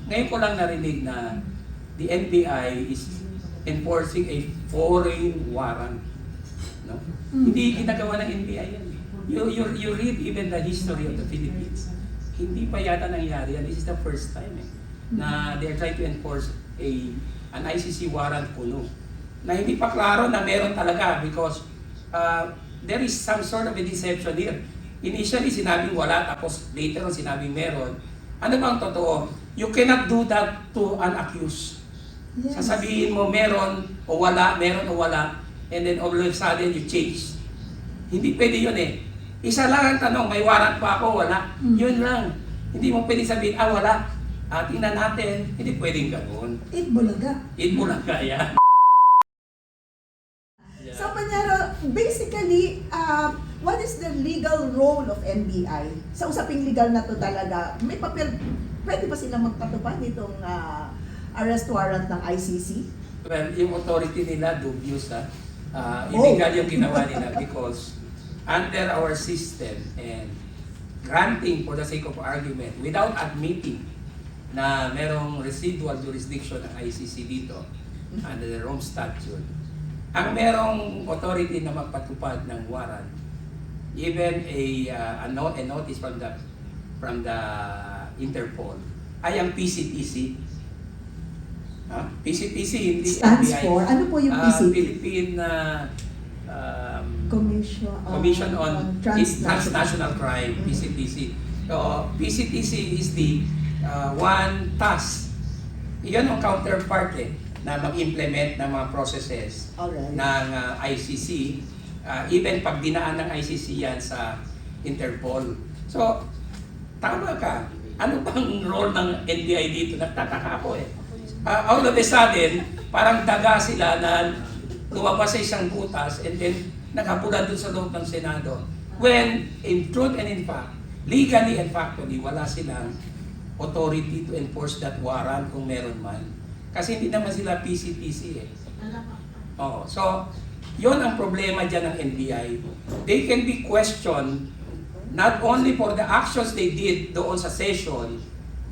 Ngayon ko lang narinig na the NBI is enforcing a foreign warrant. No? Hindi ginagawa ng NBI yan. You read even the history of the Philippines. Hindi pa yata nangyari yan. This is the first time na they are trying to enforce an ICC warrant kuno. Na hindi pa klaro na meron talaga because there is some sort of a deception here. Initially sinabing wala, tapos later on sinabing meron. Ano bang totoo? You cannot do that to an accused. Yes. Sasabihin mo meron o wala, meron o wala, and then all of a sudden you change. Hindi pwede yun eh. Isa lang ang tanong, may warrant pa ako, wala. Yun lang. Hindi mo pwede sabihin, wala. Tingnan natin. Hindi pwedeng ganoon. Itbulaga. Itbulaga, yan. So, Panyero, basically, what is the legal role of NBI? Sa usaping legal na to talaga, may papel, pwede ba silang magpatupad nitong arrest warrant ng ICC? Well, yung authority nila, dubious illegal yung ginawa nila because under our system and granting for the sake of argument without admitting na merong residual jurisdiction ng ICC dito under the Rome Statute, ang merong authority na magpatupad ng warrant, even a notice from the Interpol, ay ang PCTC. PCTC hindi stands NBI. for, ano po yung PCT? Philippine Commission on Transnational Crime, PCTC. So, PCTC is the one task. Iyon ang counterpart na mag-implement ng mga processes ng ICC, even pag dinaan ng ICC yan sa Interpol. So, tama ka. Ano bang role ng NBI dito? Nagtataka ako all of a sudden, parang daga sila na lumabas sa isang butas and then naghapulan dun sa loob ng Senado. When, in truth and in fact, legally and factually, wala silang authority to enforce that warrant kung meron man. Kasi hindi naman sila PCTC so, yon ang problema dyan ng NBI. They can be questioned not only for the actions they did doon sa session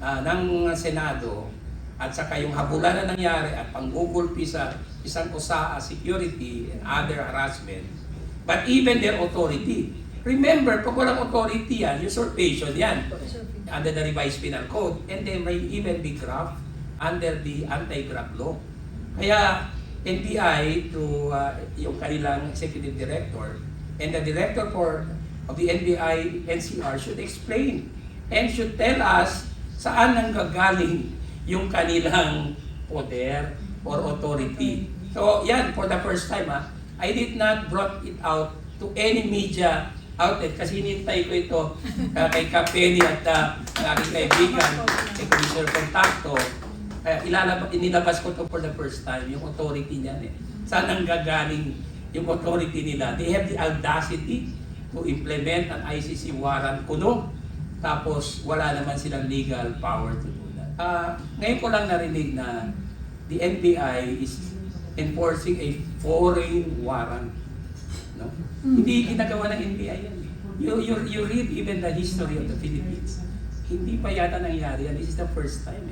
ng Senado, at saka yung habulan na nangyari at panggugulpi sa isang OSAA security and other harassment, but even their authority. Remember, pag walang authority yan, usurpation yan under the revised penal code, and they may even be graft under the anti-graft law. Kaya NBI to yung kanilang executive director and the director of the NBI NCR should explain and should tell us saan nanggagaling yung kanilang poder or authority. So yan, for the first time I did not brought it out to any media outlet kasi hinintay ko ito kay Kapeni at aking kaibigan, kay Commissioner Contacto. Inilabas ko ito for the first time, yung authority niyan Saan nanggagaling yung authority nila? They have the audacity to implement an ICC warrant kuno, tapos wala naman silang legal power to do. Ngayon ko lang narinig na the NBI is enforcing a foreign warrant. No? Hindi ginagawa ng NBI yan. You read even the history of the Philippines. Hindi pa yata nangyari yan. This is the first time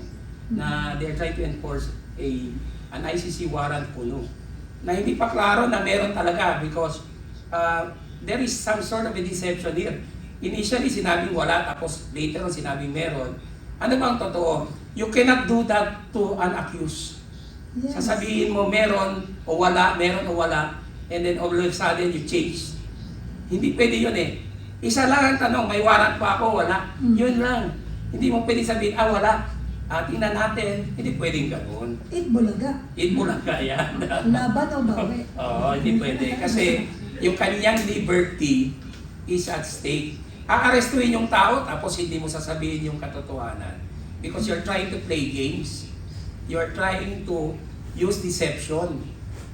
na they are trying to enforce an ICC warrant kuno. Na hindi pa klaro na meron talaga because there is some sort of a deception here. Initially sinabing wala, tapos later on sinabing meron. Ano bang totoo? You cannot do that to an accused. Yes. Sasabihin mo meron o wala, meron o wala, and then all of a sudden you change. Hindi pwede yun Isa lang ang tanong, may warrant pa ako, wala. Yun lang. Hindi mo pwede sabihin, wala. Tingnan natin. Hindi pwedeng ganoon. Itbulaga. Itbulaga, yan. Laban o bawi? Oo, hindi pwede. Kasi yung kanyang liberty is at stake. Aarestuhin yung tao tapos hindi mo sasabihin yung katotohanan because you're trying to play games, you're trying to use deception.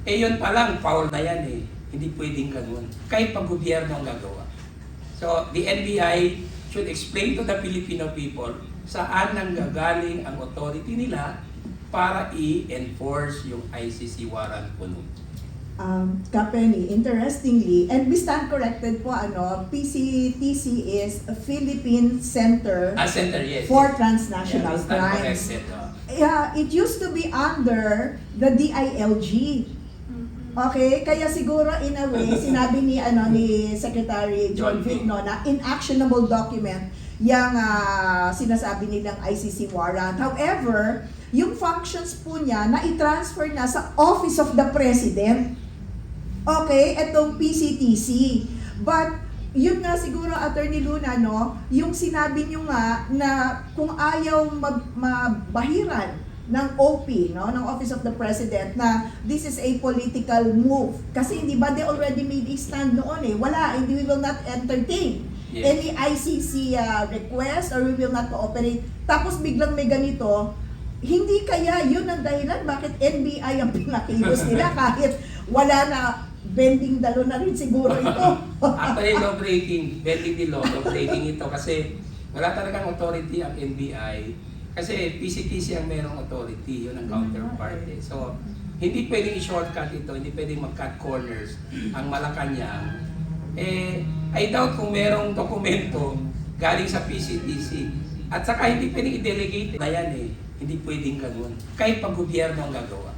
Yun pa lang, foul na yan hindi pwedeng ganun kahit pag gobyerno ang gagawa. So the NBI should explain to the Filipino people saan nanggagaling ang authority nila para i-enforce yung ICC warrant kuno. Kapeni, interestingly, and we stand corrected po, PCTC is a Philippine Center Center, yes. for yes. Transnational Yeah, stand Crimes. corrected, Yeah, it used to be under the DILG. Okay, kaya siguro in a way sinabi ni Secretary John John Vic no na inactionable document yung sinasabi nilang ICC warrant. However, yung functions po niya na i-transfer na sa Office of the President. Okay, etong PCTC. But yun nga siguro, Attorney Luna, no, yung sinabi niyo nga na kung ayaw mabahiran ng OP, no, ng Office of the President, na this is a political move. Kasi hindi ba they already made a stand noon eh, wala, and we will not entertain any ICC request or we will not cooperate. Tapos biglang may ganito, hindi kaya yun ang dahilan bakit NBI ang pinakilos nila kahit wala na bending dalo na rin siguro ito. Actually, law breaking, bending the law, law breaking ito kasi wala talagang authority ang NBI. Kasi PCTC ang merong authority, yun ang counterpart eh. So, hindi pwedeng i-shortcut ito, hindi pwedeng mag-cut corners ang Malacanang. I doubt kung merong dokumento galing sa PCTC. At saka hindi pwedeng i-delegate na yan eh. Hindi pwedeng gano'n. Kahit pag gobyerno ang gagawa.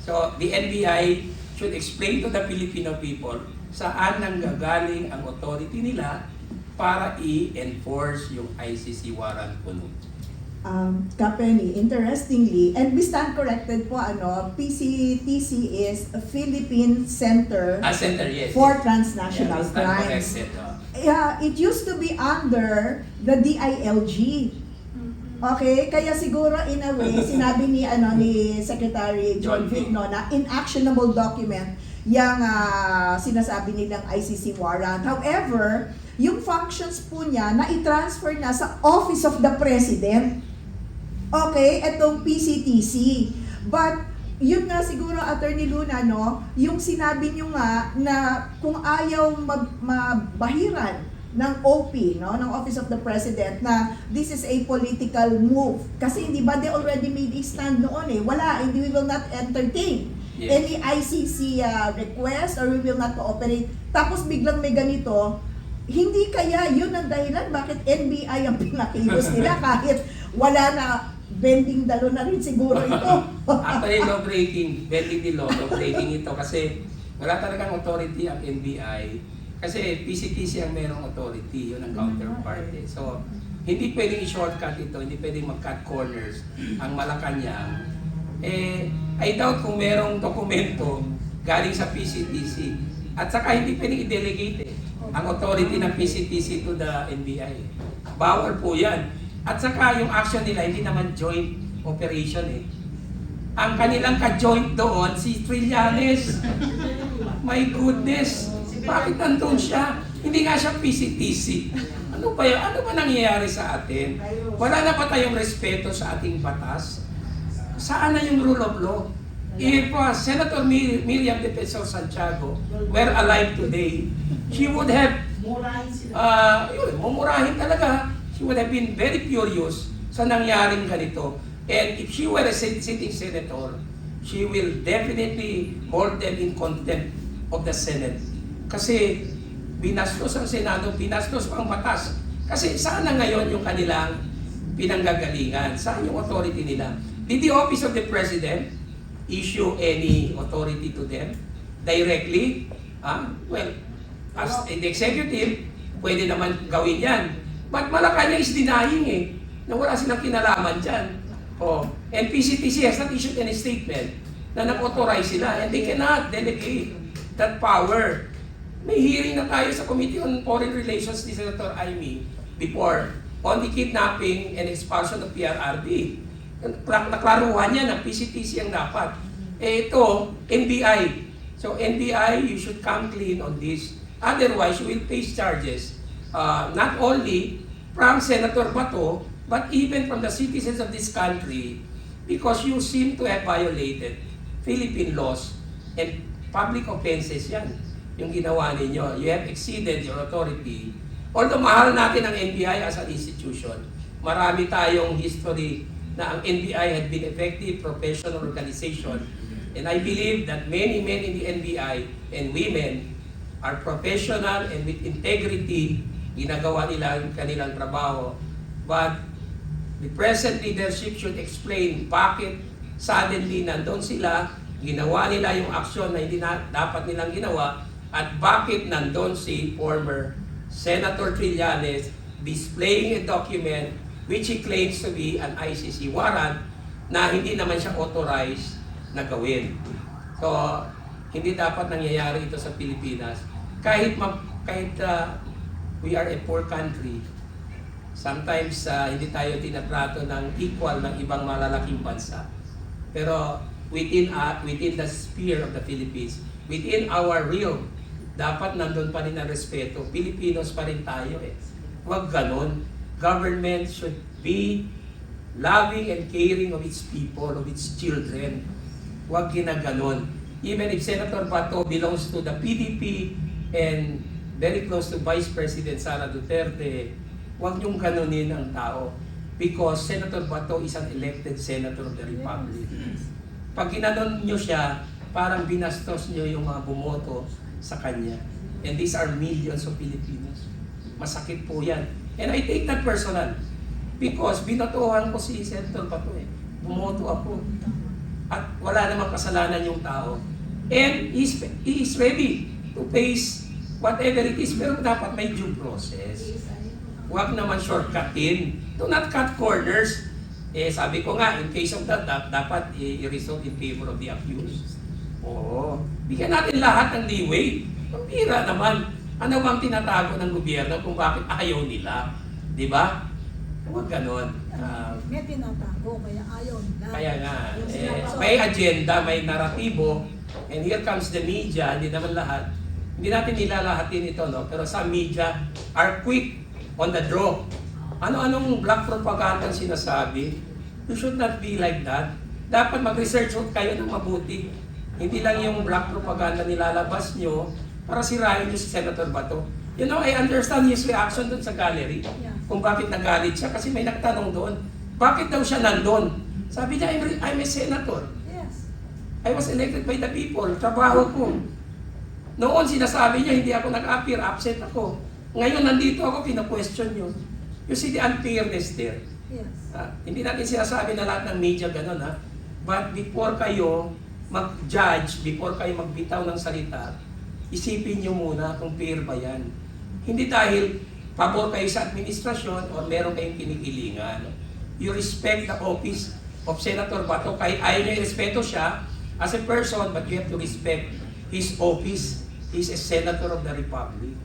So, the NBI should explain to the Filipino people saan nanggagaling ang authority nila para i-enforce yung ICC warrant po nun. Kapeni, interestingly, and we stand corrected po, PCTC is a Philippine Center Center, yes. for yes. Transnational Yeah, stand Crimes. corrected, Yeah, it used to be under the DILG. Okay, kaya siguro in a way sinabi ni Secretary John Vic no na inactionable document yung sinasabi nilang ICC warrant. However, yung functions po niya na i-transfer na sa Office of the President. Okay, etong PCTC. But yun nga siguro, Attorney Luna, no, yung sinabi niyo nga na kung ayaw mabahiran ng OP, no, ng Office of the President, na this is a political move. Kasi hindi ba they already made a stand noon eh, wala, and we will not entertain any ICC request or we will not cooperate. Tapos biglang may ganito, hindi kaya yun ang dahilan bakit NBI ang pinakilos nila kahit wala na bending dalo na rin siguro ito. Actually, law breaking, bending the law, law breaking ito kasi wala talagang authority ang NBI. Kasi PCTC ang merong authority, yun ang counterpart eh. So, hindi pwedeng i-shortcut ito, hindi pwedeng mag-cut corners ang Malacanang. I doubt kung merong dokumento galing sa PCTC. At saka hindi pwedeng i-delegate ang authority ng PCTC to the NBI. Bawal po yan. At saka yung action nila, hindi naman joint operation eh. Ang kanilang ka-joint doon, si Trillanes. My goodness! Bakit nandun siya? Hindi nga siya PCTC. Ano ba yan? Ano ba nangyayari sa atin? Wala na ba tayong respeto sa ating batas? Saan na yung rule of law? If Senator Miriam Defensor Santiago were alive today, she would have mumurahin talaga. She would have been very furious sa nangyaring ganito. And if she were a sitting senator, she will definitely hold them in contempt of the Senate. Kasi binastos ang Senado, binastos ang batas. Kasi saan na ngayon yung kanilang pinanggagalingan? Saan yung authority nila? Did the Office of the President issue any authority to them directly? Well, as the executive, pwede naman gawin yan. But Malacanang is denying na wala silang kinalaman dyan. And PCTC has not issued any statement na nag-authorize sila and they cannot delegate that power. May hearing na tayo sa Committee on Foreign Relations ni Senator Amy before on the kidnapping and expulsion of PRRD. Naklaruhan niya na PCTC ang dapat. Ito, NBI. So NBI, you should come clean on this. Otherwise, you will face charges not only from Senator Bato, but even from the citizens of this country because you seem to have violated Philippine laws and public offenses yan. Yung ginawa ninyo, you have exceeded your authority. Although mahal natin ang NBI as an institution, marami tayong history na ang NBI had been effective professional organization And I believe that many men in the NBI and women are professional and with integrity, ginagawa nila ang kanilang trabaho. But the present leadership should explain bakit suddenly nandun sila, ginawa nila yung aksyon na hindi dapat nilang ginawa, at bakit nandun si former Senator Trillanes displaying a document which he claims to be an ICC warrant na hindi naman siya authorized na gawin. So, hindi dapat nangyayari ito sa Pilipinas. Kahit we are a poor country, sometimes hindi tayo tinatrato ng equal ng ibang malalaking bansa. Pero within the sphere of the Philippines, within our realm, dapat nandun pa rin ang respeto. Pilipinos pa rin tayo eh. Huwag ganon. Government should be loving and caring of its people, of its children. Huwag ginaganon. Even if Senator Bato belongs to the PDP and very close to Vice President Sara Duterte, huwag niyong ganunin ang tao. Because Senator Bato is an elected Senator of the Republic. Pag ginanon niyo siya, parang binastos niyo yung mga bumoto sa kanya. And these are millions of Filipinos. Masakit po yan. And I take that personal. Because binatohan ko si Senator Bato eh. Bumoto ako. At wala namang kasalanan yung tao. And he is ready to face whatever it is. Pero dapat may due process. Huwag naman shortcutin. Do not cut corners. Eh, sabi ko nga, in case of that, dapat i-resolve in favor of the accused. Oo. Bigyan natin lahat ng leeway. Pambira naman. Ano bang tinatago ng gobyerno kung bakit ayaw nila? Di ba? Huwag ganon. May tinatago, kaya ayaw nila. Kaya nga, may agenda, may naratibo, and here comes the media, hindi naman lahat. Hindi natin nilalahatin ito, no? Pero some media are quick on the draw. Ano-anong black propaganda ang sinasabi? You should not be like that. Dapat mag-research kayo ng mabuti. Hindi lang yung black propaganda nilalabas nyo para sirahin nyo si Senator Bato. You know, I understand his reaction doon sa gallery. Yeah. Kung bakit nagalit siya. Kasi may nagtanong doon. Bakit daw siya nandun? Sabi niya, I'm a senator. Yes. I was elected by the people. Trabaho ko. Noon sinasabi niya, hindi ako nag-appear. Absent ako. Ngayon nandito ako, pina-question nyo. You see the unfairness there. Yes. Hindi natin sinasabi na lahat ng media ganun ha. But before kayo mag-judge, before kayo magbitaw ng salita, isipin nyo muna kung fair ba yan. Hindi dahil pabor kayo sa administrasyon o meron kayong kinikilingan. You respect the office of Senator Bato. Kahit ayaw nyo i-respeto siya as a person, but you have to respect his office. He's a Senator of the Republic.